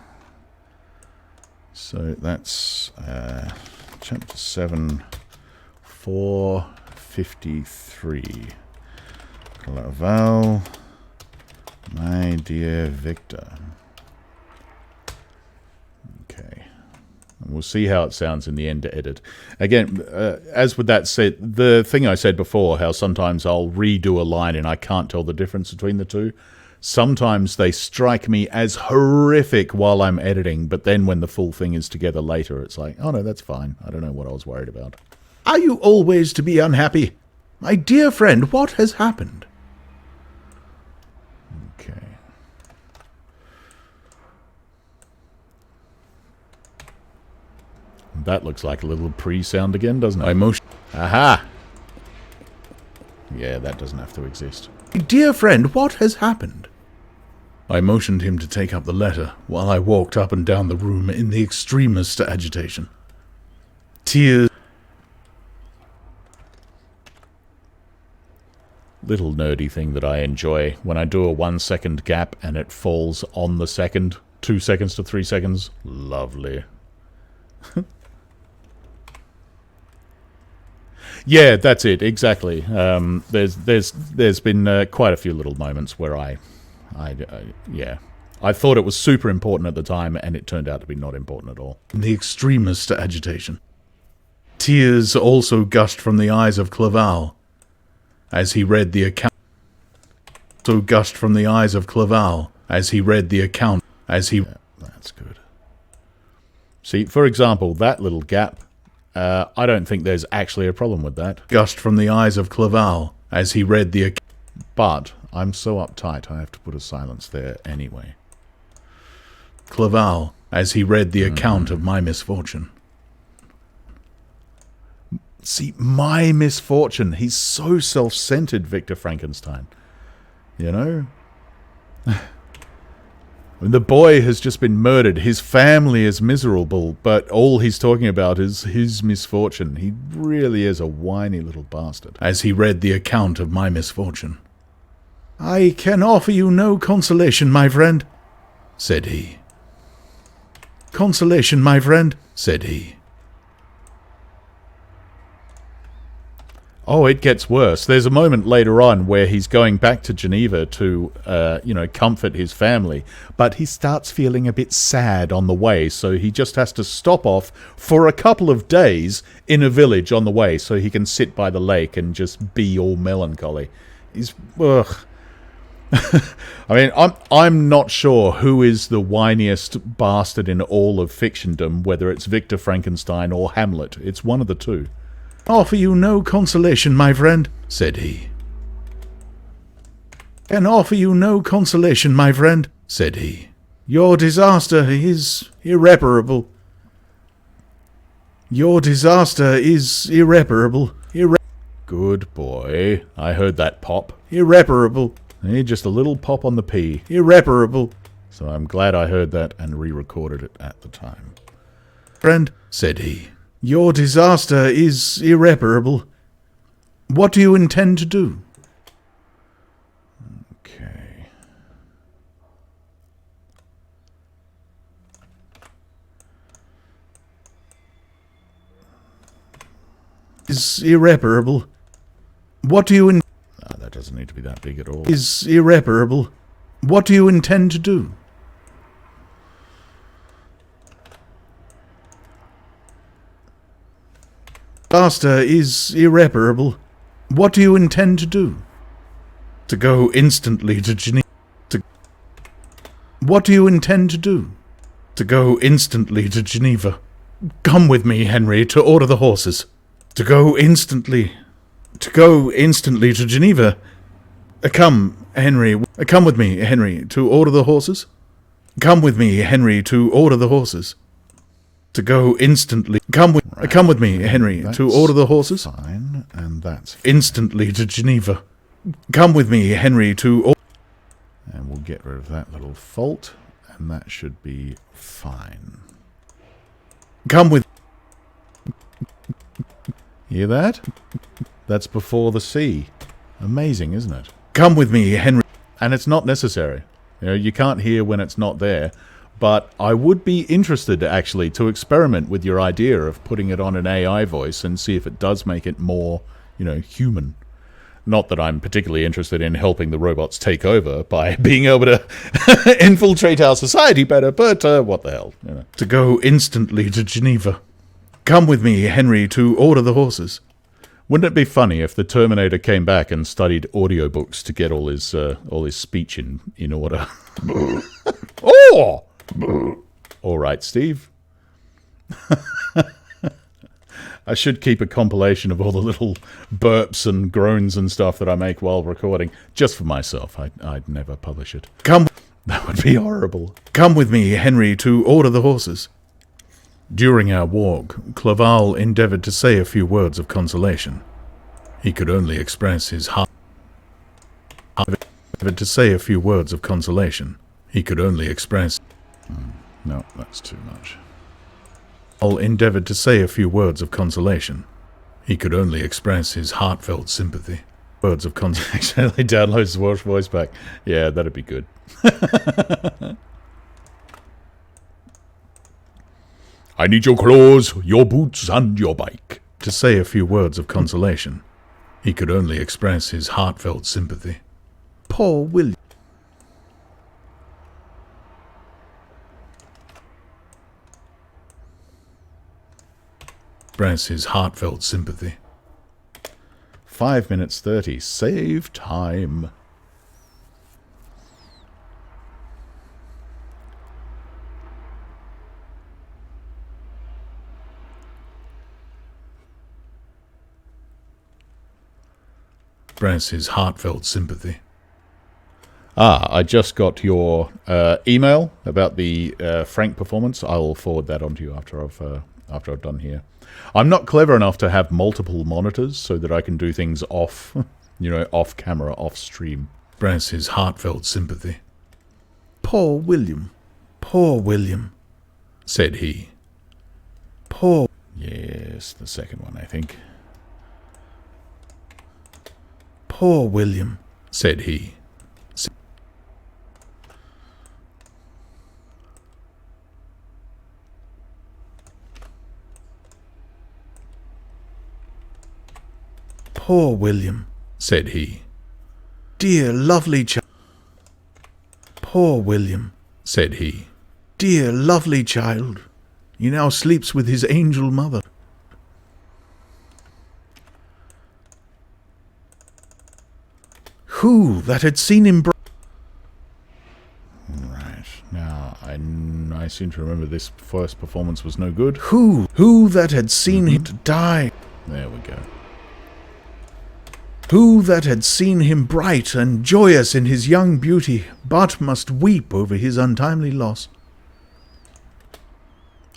So that's chapter 7, 4... 53. Claval, my dear Victor. Okay. And we'll see how it sounds in the end to edit. Again, as with that said, the thing I said before, how sometimes I'll redo a line and I can't tell the difference between the two. Sometimes they strike me as horrific while I'm editing, but then when the full thing is together later, it's like, oh no, that's fine. I don't know what I was worried about. Are you always to be unhappy? My dear friend, what has happened? Okay. That looks like a little pre-sound again, doesn't it? Emotion. Aha! Yeah, that doesn't have to exist. My dear friend, what has happened? I motioned him to take up the letter while I walked up and down the room in the extremest agitation. Tears. Little nerdy thing that I enjoy when I do a 1 second gap and it falls on the second. 2 seconds to 3 seconds. Lovely. Yeah, that's it, exactly. There's been quite a few little moments where yeah. I thought it was super important at the time, and it turned out to be not important at all. In the extremest agitation. Tears also gushed from the eyes of Claval as he read the account. So gushed from the eyes of Claval as he read the account. Yeah, that's good. See, for example, that little gap. I don't think there's actually a problem with that. Gushed from the eyes of Claval as he read the account. But I'm so uptight, I have to put a silence there anyway. Claval as he read the account of my misfortune. See, my misfortune. He's so self-centered, Victor Frankenstein. You know? The boy has just been murdered. His family is miserable, but all he's talking about is his misfortune. He really is a whiny little bastard. As he read the account of my misfortune. I can offer you no consolation, my friend, said he. Consolation, my friend, said he. Oh, it gets worse. There's a moment later on where he's going back to Geneva to, comfort his family, but he starts feeling a bit sad on the way, so he just has to stop off for a couple of days in a village on the way so he can sit by the lake and just be all melancholy. He's, ugh. I mean, I'm not sure who is the whiniest bastard in all of fictiondom, whether it's Victor Frankenstein or Hamlet. It's one of the two. Offer you no consolation, my friend, said he. Can offer you no consolation, my friend, said he. Your disaster is irreparable. Your disaster is irreparable. Good boy. I heard that pop. Irreparable. Hey, just a little pop on the P. Irreparable. So I'm glad I heard that and re-recorded it at the time. Friend, said he. Your disaster is irreparable. What do you intend to do? Okay. Is irreparable. What do you That doesn't need to be that big at all. Is irreparable. What do you intend to do? Disaster is irreparable. What do you intend to do? To go instantly to Geneva. What do you intend to do? To go instantly to Geneva. Come with me, Henry, to order the horses. To go instantly to Geneva. Come, Henry. Come with me, Henry, to order the horses. Come with me, Henry, to order the horses. To go instantly. Come with me, Henry, to order the horses. Fine, and that's instantly to Geneva. Come with me, Henry, to. And we'll get rid of that little fault, and that should be fine. Come with. Hear that? That's before the C. Amazing, isn't it? Come with me, Henry. And it's not necessary. You know, you can't hear when it's not there. But I would be interested, actually, to experiment with your idea of putting it on an AI voice and see if it does make it more human. Not that I'm particularly interested in helping the robots take over by being able to infiltrate our society better, but what the hell, To go instantly to Geneva. Come with me, Henry, to order the horses. Wouldn't it be funny if the Terminator came back and studied audiobooks to get all his speech in order? Oh! All right, Steve. I should keep a compilation of all the little burps and groans and stuff that I make while recording, just for myself. I'd never publish it. That would be horrible. Come with me, Henry, to order the horses. During our walk, Clerval endeavoured to say a few words of consolation. He could only express his heart. To say a few words of consolation. He could only express... No, that's too much. Endeavoured to say a few words of consolation. He could only express his heartfelt sympathy. Words of consolation. Actually downloads his Welsh voice back. Yeah, that'd be good. I need your clothes, your boots, and your bike. To say a few words of consolation. He could only express his heartfelt sympathy. Poor William. Express his heartfelt sympathy. 5 minutes 30. Save time. Express his heartfelt sympathy. I just got your email about the Frank performance. I'll forward that on to you after I've done here. I'm not clever enough to have multiple monitors so that I can do things off, off camera, off stream. Express his heartfelt sympathy. Poor William, said he. Poor... Yes, the second one, I think. Poor William, said he. Poor William, said he. Dear, lovely child. Poor William, said he. Dear, lovely child. He now sleeps with his angel mother. Who that had seen him... Right, now, I seem to remember this first performance was no good. Who that had seen him die... There we go. Who that had seen him bright and joyous in his young beauty, but must weep over his untimely loss.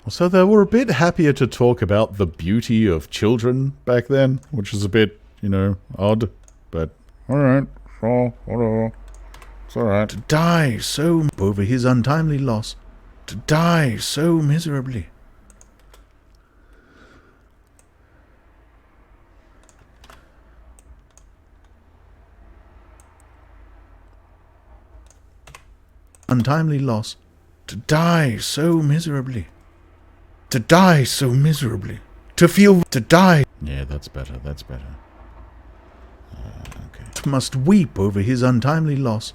So they were a bit happier to talk about the beauty of children back then, which is a bit, odd, but alright, so, whatever. It's alright. To die so over his untimely loss. To die so miserably. Untimely loss. To die so miserably. To die so miserably. To feel... To die... Yeah, that's better, that's better. Okay. Must weep over his untimely loss.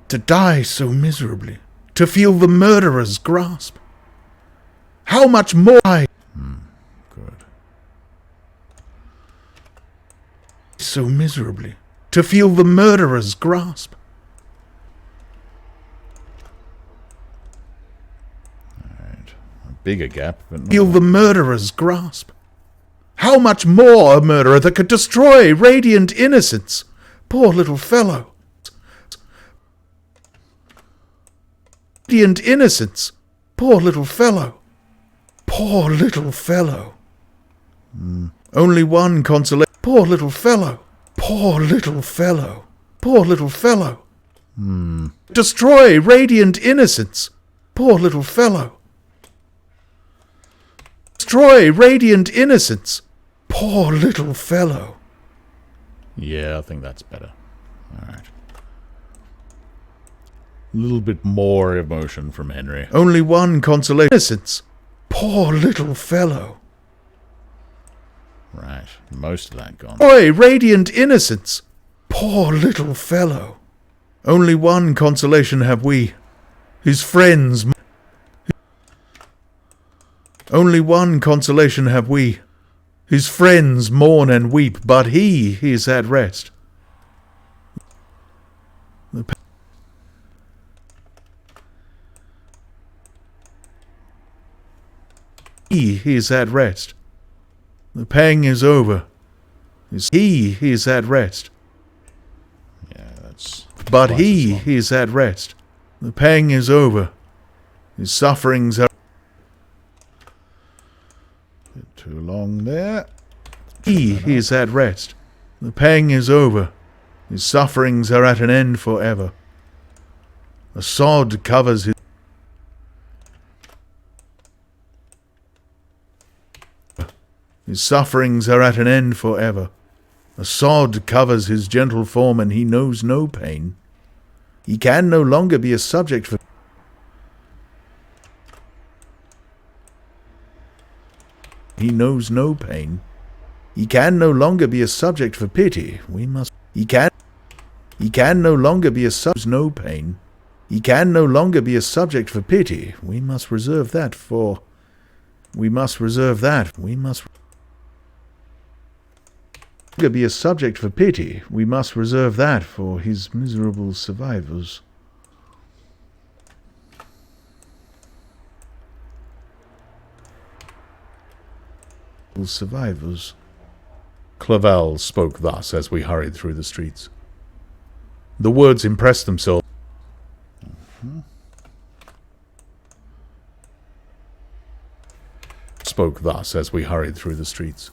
To die so miserably. To feel the murderer's grasp. How much more... Good. So miserably. To feel the murderer's grasp. Bigger gap, but not Feel the murderer's grasp. How much more a murderer that could destroy radiant innocence? Poor little fellow. Radiant innocence. Poor little fellow. Poor little fellow. Only one consolation. Poor little fellow. Poor little fellow. Poor little fellow. Destroy radiant innocence. Poor little fellow. Destroy radiant innocence. Poor little fellow. Yeah, I think that's better. Alright. A little bit more emotion from Henry. Only one consolation. Innocence. Poor little fellow. Right, most of that gone. Oi, radiant innocence! Poor little fellow. Only one consolation have we, his friends. Only one consolation have we, his friends mourn and weep, but he is at rest. He is at rest. The pang is over. He is at rest. Yeah, that's... But he is at rest. The pang is over. His sufferings are... Bit too long there. He is at rest. The pang is over. His sufferings are at an end forever. A sod covers his... His sufferings are at an end forever. A sod covers his gentle form, and he knows no pain. He can no longer be a subject for... He knows no pain. He can no longer be a subject for pity. We must... He can no longer be a subject... No pain. He can no longer be a subject for pity. We must reserve that for... We must reserve that. We must... be a subject for pity. We must reserve that for his miserable survivors. Survivors. Clavel spoke thus as we hurried through the streets. The words impressed themselves. Spoke thus as we hurried through the streets.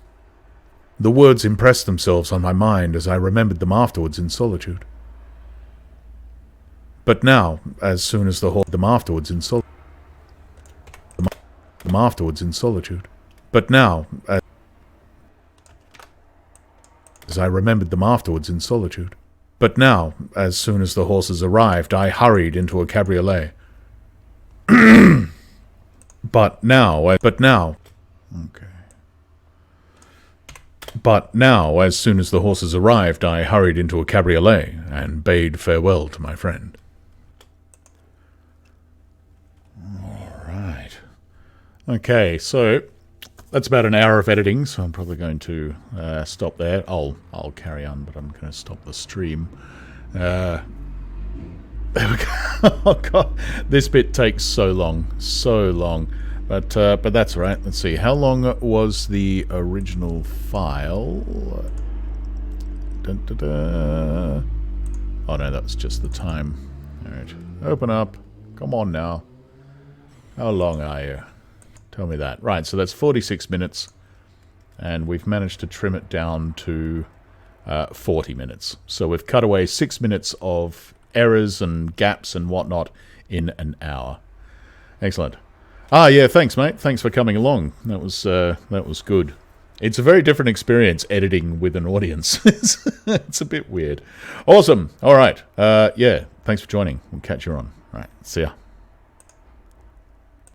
The words impressed themselves on my mind as I remembered them afterwards in solitude. But now, as soon as the them afterwards in solitude. Them afterwards in solitude. But now, as I remembered them afterwards in solitude. But now, as soon as the horses arrived, I hurried into a cabriolet. But now, okay. But now, as soon as the horses arrived, I hurried into a cabriolet and bade farewell to my friend. All right. Okay, so that's about an hour of editing, so I'm probably going to stop there. I'll carry on, but I'm going to stop the stream. There we go. Oh god, this bit takes so long, but that's all right. Let's see. How long was the original file? Dun, dun, dun. Oh no, that's just the time. All right, open up. Come on now. How long are you? Tell me that. Right, so that's 46 minutes, and we've managed to trim it down to 40 minutes. So we've cut away 6 minutes of errors and gaps and whatnot in an hour. Excellent. Ah, yeah, thanks, mate. Thanks for coming along. That was good. It's a very different experience editing with an audience. It's a bit weird. Awesome. All right. Yeah, thanks for joining. We'll catch you on. All right, see ya.